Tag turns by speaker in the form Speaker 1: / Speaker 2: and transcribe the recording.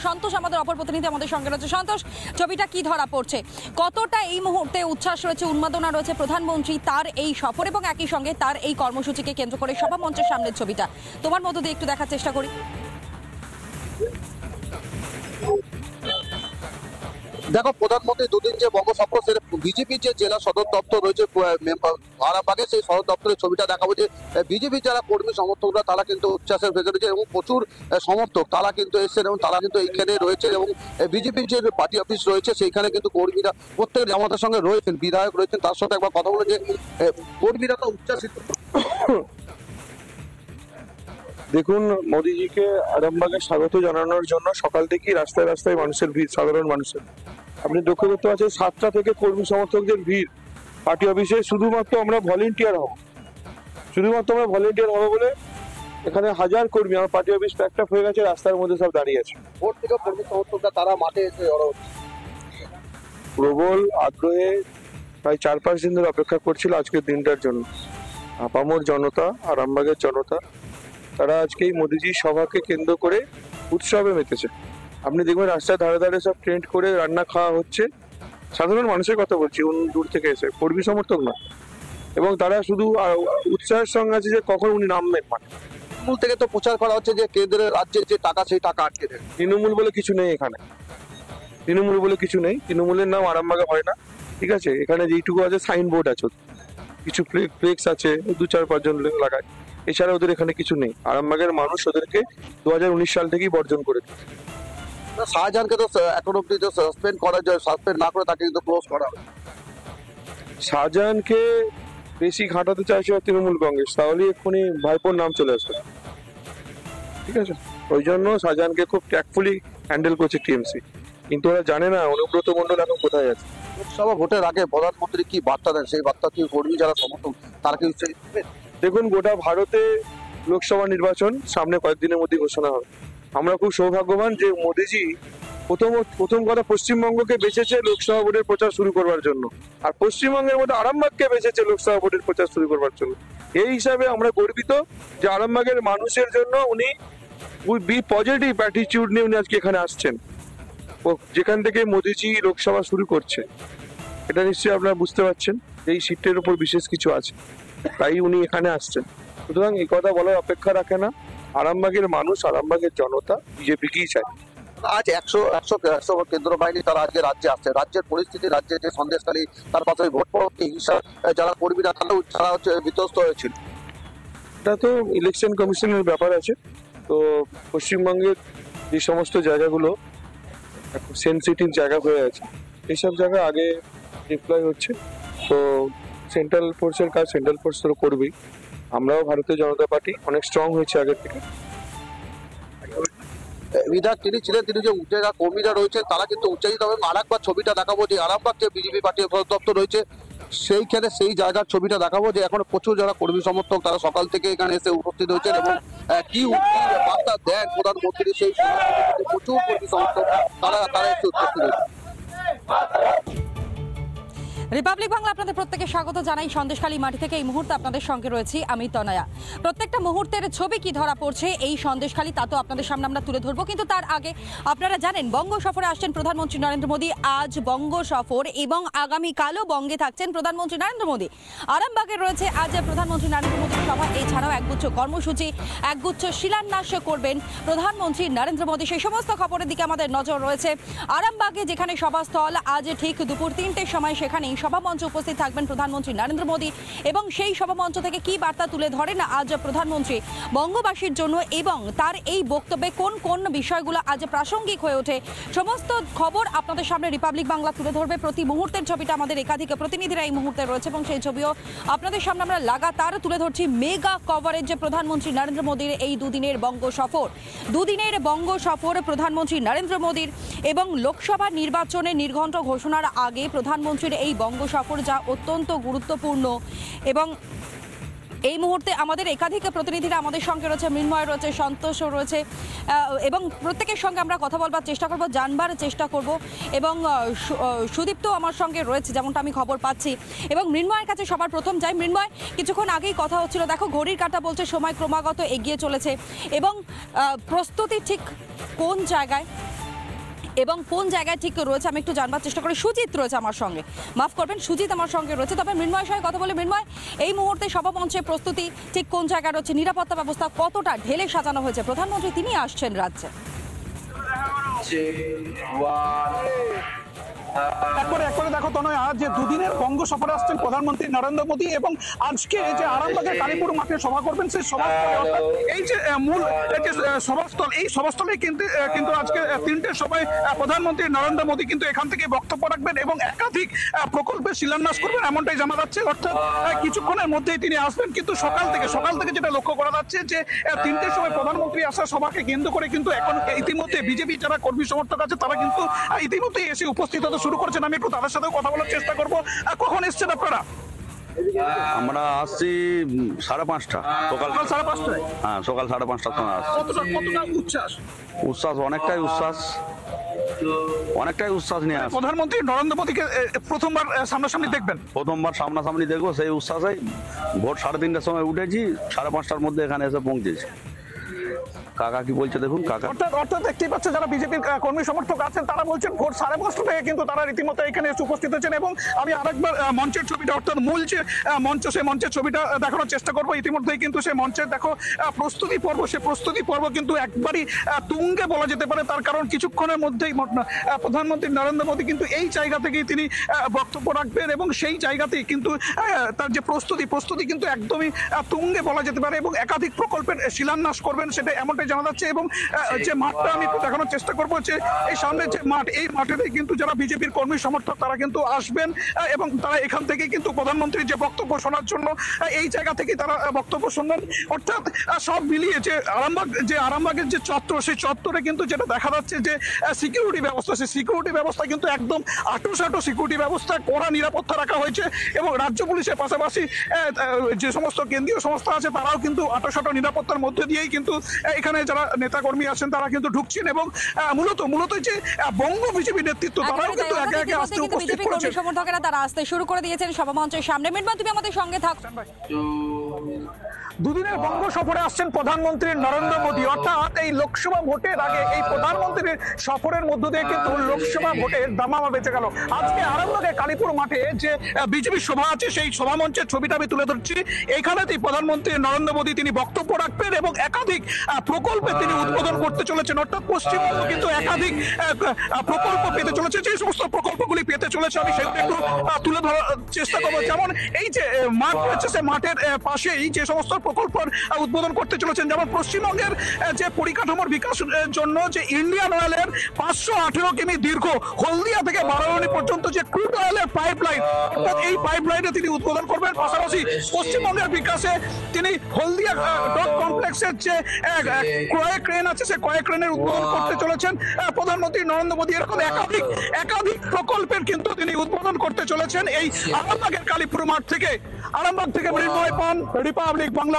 Speaker 1: সন্তোষ আমাদের অপর প্রতিনিধি আমাদের সঙ্গে রয়েছে। সন্তোষ, ছবিটা কি ধরা পড়ছে, কতটা এই মুহূর্তে উচ্ছ্বাস রয়েছে, উন্মাদনা রয়েছে প্রধানমন্ত্রী তার এই সফর এবং একই সঙ্গে তার এই কর্মসূচিকে কেন্দ্র করে সভা মঞ্চের সামনের ছবিটা তোমার মধ্য দিয়ে একটু দেখার চেষ্টা করি।
Speaker 2: দেখো, প্রধানমন্ত্রী দুদিন যে বঙ্গ সফর, সেটা বিজেপির যে জেলা সদর দপ্তর রয়েছে আরামবাগে, সেই সদর দপ্তরের ছবিটা দেখাবো যে বিজেপির যারা কর্মী সমর্থকরা তারা কিন্তু উচ্ছ্বাসের ভেতরে রয়েছে এবং প্রচুর সমর্থক তারা কিন্তু এসেছেন এবং তারা কিন্তু এইখানে রয়েছে এবং বিজেপির যে পার্টি অফিস রয়েছে সেইখানে কিন্তু কর্মীরা প্রত্যেক আমাদের সঙ্গে রয়েছেন, বিধায়ক রয়েছেন, তার সাথে একবার কথা বলে যে কর্মীরা তো উচ্ছ্বাসিত।
Speaker 3: দেখুন, মোদিজিকে আরামবাগে স্বাগত জানানোর জন্য সকাল থেকেই রাস্তায় রাস্তায় মানুষের ভিড়, সাধারণ মানুষের। আপনি লক্ষ্য করতে পারছেন 7টা থেকে কর্মী সমর্থকদের ভিড় পার্টি অফিসে। শুধুমাত্র আমরা ভলেন্টিয়ার হব বলে এখানে হাজার কর্মী, আমার পার্টি অফিস প্যাকড আপ হয়ে গেছে, রাস্তার মধ্যে সব দাঁড়িয়ে আছে।
Speaker 2: ভোট থেকে কর্মী সমর্থকরা তারা মাঠে এসে
Speaker 3: প্রবল আগ্রহে প্রায় 4-5 দিন ধরে অপেক্ষা করছিল আজকের দিনটার জন্য। আপামর জনতা, আরামবাগের জনতা, তারা আজকে এই মোদিজির সভাকে কেন্দ্র করে উৎসবে মেতেছে। আপনি দেখবেন রাস্তার ধারে ধারে সব টেন্ট করে রান্না খাওয়া হচ্ছে। সাধারণ মানুষের কথা বলছি, দূর থেকে এসে, কর্মী সমর্থক না। এবং তারা শুধু উৎসাহের সঙ্গে আছে যে কখন উনি নামবেন মাঠে।
Speaker 2: তৃণমূল থেকে তো প্রচার করা হচ্ছে যে কেন্দ্রের রাজ্যের যে টাকা সেই টাকা আটকে দেয়।
Speaker 3: তৃণমূল বলে কিছু নেই এখানে, তৃণমূলের নাম আরামবাগে হয় না, ঠিক আছে? এখানে যেইটুকু আছে সাইনবোর্ড আছে, কিছু ফ্লেক্স আছে, 2-4-5 জন লাগায়, এছাড়া ওদের এখানে কিছু নেই। আরামবাগের মানুষ ওদেরকে 2019 সাল থেকেই বর্জন করে দিয়েছে।
Speaker 2: শাহজাহানকে তো এখন অব্দি সাসপেন্ড করা যায়, সাসপেন্ড না করে তাকে কিন্তু ক্লোজ করা হবে।
Speaker 3: শাহজাহানকে বেশি ঘাটাতে চাইছে তৃণমূল কংগ্রেস, তাহলে এক্ষুনি ভাইপোর নাম চলে আসবে, ঠিক আছে? ওই জন্য শাহজাহানকে খুব ট্যাক্টফুলি হ্যান্ডেল করছে টিএমসি, কিন্তু ওরা জানে না অনুব্রত মণ্ডল এখন কোথায় আছে।
Speaker 2: লোকসভা ভোটের আগে প্রধানমন্ত্রী কি বার্তা দেন, সেই বার্তা কি কর্মী যারা সমর্থক তারা কি উৎসাহিত?
Speaker 3: দেখুন, গোটা ভারতে লোকসভা নির্বাচন সামনে কয়েকদিনের মধ্যে ঘোষণা হবে। আমরা খুব সৌভাগ্যবান যে মোদিজি প্রথম কথা পশ্চিমবঙ্গকে বেছেছে লোকসভা ভোটের প্রচার শুরু করবার জন্য, আর পশ্চিমবঙ্গের মধ্যে আরামবাগকে বেছেছে লোকসভা ভোটের প্রচার শুরু করবার জন্য। এই হিসাবে আমরা গর্বিত যে আরামবাগের মানুষের জন্য উনি পজিটিভ অ্যাটিটিউড নিয়ে উনি আজকে এখানে আসছেন। যেখান থেকে মোদিজি লোকসভা শুরু করছে, এটা নিশ্চয়ই আপনারা বুঝতে পারছেন এই সিটের উপর বিশেষ কিছু আছে, তাই উনি এখানে আসছেন। সুতরাং এই কথা বলার অপেক্ষা রাখে না। আরামবাগের মানুষ, আরামবাগের জনতা বিজেপিকেই চায়।
Speaker 2: আজ 100 কেন্দ্র বাহিনী তারা আজকে রাজ্যে আসছে। রাজ্যের পরিস্থিতি, রাজ্যের যে সন্দেশখালী, তার পাশে ভোট পরবর্তী হিংসা, যারা কর্মীরা তারা হচ্ছে বিধ্বস্ত হয়েছিল।
Speaker 3: এটা তো ইলেকশন কমিশনের ব্যাপার আছে। তো পশ্চিমবঙ্গের যে সমস্ত জায়গাগুলো সেনসিটিভ জায়গা হয়ে আছে, এইসব জায়গা আগে ডিপ্লয় হচ্ছে। তো সেন্ট্রাল ফোর্সের কাজ সেন্ট্রাল ফোর্স তো করবেই। আমরাও ভারতীয় জনতা পার্টি অনেক স্ট্রং হয়েছে আগের থেকে।
Speaker 2: বিধায়ক তিনি ছিলেন, তিনি যে যারা কর্মীরা রয়েছেন তারা কিন্তু উচ্চারিত হবে। আরেকবার ছবিটা দেখাবো যে আরামবাগ যে বিজেপি পার্টি দপ্তর রয়েছে সেইখানে সেই জায়গার ছবিটা দেখাবো যে এখন প্রচুর যারা কর্মী সমর্থক তারা সকাল থেকে এখানে এসে উপস্থিত হয়েছেন এবং কি বার্তা দেন প্রধানমন্ত্রী সেই প্রচুর কর্মী সমর্থক তারা এসে উপস্থিত হয়েছে।
Speaker 1: রিপাবলিক বাংলা আপনাদের প্রত্যেকে স্বাগত জানাই। সন্দেশখালী মাটি থেকে এই মুহূর্তে আপনাদের সঙ্গে রয়েছি আমি তনয়া। প্রত্যেকটা মুহূর্তের ছবি কি ধরা পড়ছে এই সন্দেশখালী তা তো আপনাদের সামনে আমরা তুলে ধরবো, কিন্তু তার আগে আপনারা জানেন বঙ্গ সফরে আসছেন প্রধানমন্ত্রী নরেন্দ্র মোদী। আজ বঙ্গ সফর এবং আগামীকালও বঙ্গে থাকছেন প্রধানমন্ত্রী নরেন্দ্র মোদী। আরামবাগে রয়েছে আজ প্রধানমন্ত্রী নরেন্দ্র মোদীর সভা, এছাড়াও একগুচ্ছ কর্মসূচি, একগুচ্ছ শিলান্যাস করবেন প্রধানমন্ত্রী নরেন্দ্র মোদী। সেই সমস্ত খবরের দিকে আমাদের নজর রয়েছে। আরামবাগে যেখানে সভাস্থল, আজ ঠিক দুপুর 3টের সময় সেখানেই সভামঞ্চে উপস্থিত থাকবেন প্রধানমন্ত্রী নরেন্দ্র মোদী এবং সেই সভামঞ্চ থেকে কি বার্তা তুলে ধরেন আজ প্রধানমন্ত্রী বঙ্গবাসীর জন্য এবং তার এই বক্তব্যে কোন কোন বিষয়গুলো আজ প্রাসঙ্গিক হয়ে ওঠে, সমস্ত খবর আপনাদের সামনে রিপাবলিক বাংলা তুলে ধরবে। প্রতি মুহূর্তের ছবিটা আমাদের একাধিক প্রতিনিধিরা এই মুহূর্তে রয়েছে এবং সেই ছবিও আপনাদের সামনে আমরা লাগাতার তুলে ধরছি। মেগা কভারেজ প্রধানমন্ত্রী নরেন্দ্র মোদীর এই দুদিনের বঙ্গ সফর প্রধানমন্ত্রী নরেন্দ্র মোদীর এবং লোকসভা নির্বাচনে নির্ঘণ্ট ঘোষণার আগে প্রধানমন্ত্রীর এই বঙ্গ সফর, যা অত্যন্ত গুরুত্বপূর্ণ। এবং এই মুহূর্তে আমাদের একাধিক প্রতিনিধিরা আমাদের সঙ্গে রয়েছে, মৃন্ময় রয়েছে, সন্তোষও রয়েছে এবং প্রত্যেকের সঙ্গে আমরা কথা বলবার চেষ্টা করব, জানবার চেষ্টা করব এবং সুদীপ্ত আমার সঙ্গে রয়েছে যেমনটা আমি খবর পাচ্ছি। এবং মৃন্ময়ের কাছে সবার প্রথম যাই। মৃন্ময়, কিছুক্ষণ আগেই কথা হচ্ছিল, দেখো ঘড়ির কাঁটা বলছে সময় ক্রমাগত এগিয়ে চলেছে এবং প্রস্তুতি ঠিক কোন জায়গায়? এবং কোন জায়গায় ঠিক রয়েছে আমি একটু জানবার চেষ্টা করি। সুজিত রয়েছে আমার সঙ্গে, মাফ করবেন, সুজিত আমার সঙ্গে রয়েছে। তবে মৃন্ময়ের সঙ্গে কথা বলে, মৃন্ময়, এই মুহূর্তে সভামঞ্চের প্রস্তুতি ঠিক কোন জায়গায় রয়েছে, নিরাপত্তা ব্যবস্থা কতটা ঢেলে সাজানো হয়েছে? প্রধানমন্ত্রী তিনি আসছেন রাজ্যে।
Speaker 4: একবারে দেখো তনয়া, যে দুদিনের বঙ্গ সফরে আসছেন প্রধানমন্ত্রী নরেন্দ্র মোদী এবং আজকে যে আরামবাগের কালীপুর মাঠে সভা করবেন, সেই সভাস্থলে অর্থাৎ এই যে মূল যে সভাস্থল, এই সভাস্থলে কিন্তু আজকে 3টে সভায় প্রধানমন্ত্রী নরেন্দ্র মোদী কিন্তু এখান থেকে বক্তব্য রাখবেন এবং একাধিক প্রকল্পের শিলান্যাস করবেন, এমনটাই জানা যাচ্ছে। অর্থাৎ কিছুক্ষণের মধ্যেই তিনি আসবেন। কিন্তু সকাল থেকে যেটা লক্ষ্য করা যাচ্ছে যে 3টের সময় প্রধানমন্ত্রী আসার সভাকে কেন্দ্র করে কিন্তু এখন ইতিমধ্যে বিজেপি যারা কর্মী সমর্থক আছে তারা কিন্তু ইতিমধ্যেই এসে উপস্থিত হতে শুরু করছেন। আমি একটু তাদের সাথেও কথা বলার চেষ্টা করবো। কখন এসছেন আপনারা?
Speaker 5: আমরা আসছি 5:30 সকাল
Speaker 4: 5:30।
Speaker 5: হ্যাঁ, সকাল 5:30 সময় আসছি।
Speaker 4: কতটা উচ্ছ্বাস?
Speaker 5: অনেকটাই উচ্ছ্বাস নিয়ে আসছি।
Speaker 4: প্রধানমন্ত্রী নরেন্দ্র মোদীকে প্রথমবার সামনাসামনি দেখবেন?
Speaker 5: প্রথমবার সামনাসামনি দেখবো, সেই উচ্ছ্বাসে ভোর 3:30টার সময় উঠেছি, 5:30টার মধ্যে এখানে এসে পৌঁছেছি। কাকা কি বলছে দেখুন। কাকা
Speaker 4: অর্থাৎ দেখতেই পাচ্ছে যারা বিজেপির কর্মী সমর্থক আছেন তারা বলছেন ভোর 5:30 থেকে কিন্তু তারা রীতিমতো এখানে এসে উপস্থিত হয়েছেন। এবং আমি আরেকবার মঞ্চের ছবিটা, অর্থাৎ মূল যে মঞ্চ, সেই মঞ্চের ছবিটা দেখানোর চেষ্টা করবো। ইতিমধ্যেই কিন্তু সেই মঞ্চের দেখো প্রস্তুতি পর্ব, সে প্রস্তুতি পর্ব কিন্তু একবারই তুঙ্গে বলা যেতে পারে। তার কারণ কিছুক্ষণের মধ্যেই প্রধানমন্ত্রী নরেন্দ্র মোদী কিন্তু এই জায়গা থেকেই তিনি বক্তব্য রাখবেন এবং সেই জায়গাতেই কিন্তু তার যে প্রস্তুতি কিন্তু একদমই তুঙ্গে বলা যেতে পারে এবং একাধিক প্রকল্পের শিলান্যাস করবেন, সেটা এমনটাই জানা যাচ্ছে। এবং যে মাঠটা আমি একটু দেখানোর চেষ্টা করবো, যে এই সামনে যে মাঠ, এই মাঠেতেই কিন্তু যারা বিজেপির কর্মী সমর্থক তারা কিন্তু আসবেন এবং তারা এখান থেকে কিন্তু প্রধানমন্ত্রীর যে বক্তব্য শোনার জন্য এই জায়গা থেকে তারা বক্তব্য শুনবেন। অর্থাৎ সব মিলিয়ে যে আরামবাগের যে চত্বর, সেই চত্বরে কিন্তু যেটা দেখা যাচ্ছে যে সিকিউরিটি ব্যবস্থা, সেই সিকিউরিটি ব্যবস্থা কিন্তু একদম আঁটো সিকিউরিটি ব্যবস্থা, কড়া নিরাপত্তা রাখা হয়েছে। এবং রাজ্য পুলিশের পাশাপাশি যে সমস্ত কেন্দ্রীয় সংস্থা আছে তারাও কিন্তু আঁটো নিরাপত্তার মধ্যে দিয়েই কিন্তু এখানে যারা নেতা কর্মী আছেন তারা কিন্তু ঢুকছেন। এবং মূলত যে বঙ্গ বিজেপি নেতৃত্ব তারাও কিন্তু একে আসতে উপস্থিত করেছেন।
Speaker 1: সমর্থকেরা তারা আসতে শুরু করে দিয়েছেন সভামঞ্চের সামনে। মৃন্ময়, তুমি আমাদের সঙ্গে থাকো।
Speaker 4: দুদিনের বঙ্গ সফরে আসছেন প্রধানমন্ত্রী নরেন্দ্র মোদী। অর্থাৎ এই লোকসভা ভোটের আগে এই প্রধানমন্ত্রীর সফরের মধ্য দিয়ে কিন্তু লোকসভা ভোটের দামামা বেঁচে গেল। আজকে আরামবাগে কালীপুর মাঠে যে বিজেপি সভা আছে, সেই সভা মঞ্চের ছবিটা আমি তুলে ধরছি। এইখানেতেই প্রধানমন্ত্রী নরেন্দ্র মোদী তিনি বক্তব্য রাখবেন এবং একাধিক প্রকল্পে তিনি উদ্বোধন করতে চলেছেন। অর্থাৎ পশ্চিমবঙ্গ কিন্তু একাধিক প্রকল্প পেতে চলেছে। যে সমস্ত প্রকল্পগুলি পেতে চলেছে আমি সেগুলো একটু তুলে ধরার চেষ্টা করবো। যেমন এই যে মাঠ রয়েছে, সে মাঠের পাশেই যে সমস্ত প্রকল্প উদ্বোধন করতে চলেছেন, যেমন পশ্চিমবঙ্গের যে পরিকাঠামোর বিকাশের জন্য যে ইন্ডিয়ান অয়েলের 518 কিমি দীর্ঘ হলদিয়া থেকে বারাণসী পর্যন্ত যে ক্রুড অয়েলের পাইপলাইন, অর্থাৎ এই পাইপলাইনে তিনি উদ্বোধন করবেন। পাশাপাশি পশ্চিমবঙ্গের বিকাশে তিনি হলদিয়া ডক কমপ্লেক্সের যে ক্রয় ক্রেন আছে, সে ক্রয় ক্রেনের উদ্বোধন করতে চলেছেন প্রধানমন্ত্রী নরেন্দ্র মোদী। এরকম একাধিক প্রকল্পের কিন্তু তিনি উদ্বোধন করতে চলেছেন এই আরামবাগের কালীপুর মাঠ থেকে। আরামবাগ থেকে মৃন্ময় পান, রিপাবলিক বাংলা।